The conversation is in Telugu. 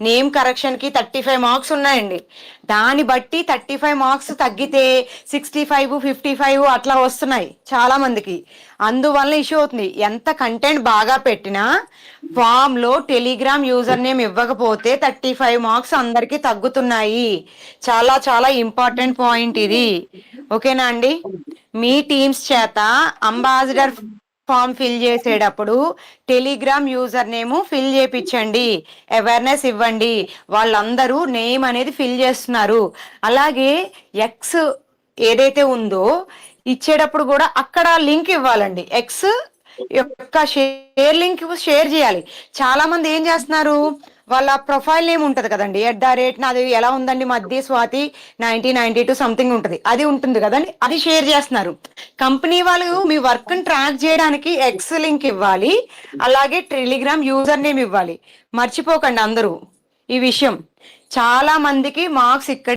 నేమ్ కరెక్షన్కి 35 మార్క్స్ ఉన్నాయండి. దాన్ని బట్టి 35 మార్క్స్ తగ్గితే 65, 55 అట్లా వస్తున్నాయి చాలా మందికి. అందువల్ల ఇష్యూ అవుతుంది. ఎంత కంటెంట్ బాగా పెట్టినా ఫామ్లో టెలిగ్రామ్ యూజర్ నేమ్ ఇవ్వకపోతే 35 మార్క్స్ అందరికీ తగ్గుతున్నాయి. చాలా చాలా ఇంపార్టెంట్ పాయింట్ ఇది. ఓకేనా అండి? మీ టీమ్స్ చేత అంబాసిడర్ ఫామ్ ఫిల్ చేసేటప్పుడు టెలిగ్రామ్ యూజర్ నేమ్ ఫిల్ చేపించండి, అవేర్నెస్ ఇవ్వండి. వాళ్ళందరూ నేమ్ అనేది ఫిల్ చేస్తున్నారు. అలాగే ఎక్స్ ఏదైతే ఉందో ఇచ్చేటప్పుడు కూడా అక్కడ లింక్ ఇవ్వాలండి. ఎక్స్ యొక్క షేర్ లింక్ షేర్ చేయాలి. చాలా మంది ఏం చేస్తున్నారు, వాళ్ళ ప్రొఫైల్ నేమ్ ఉంటది కదండి, నాది ఎలా ఉందండి మధ్య స్వాతి 1992 సంథింగ్ ఉంటుంది, అది ఉంటుంది కదండి, అది షేర్ చేస్తున్నారు. కంపెనీ వాళ్ళు మీ వర్క్ ని ట్రాక్ చేయడానికి ఎక్స్ లింక్ ఇవ్వాలి, అలాగే టెలిగ్రామ్ యూజర్ నేమ్ ఇవ్వాలి. మర్చిపోకండి అందరూ ఈ విషయం. చాలా మందికి మార్క్స్ ఇక్కడ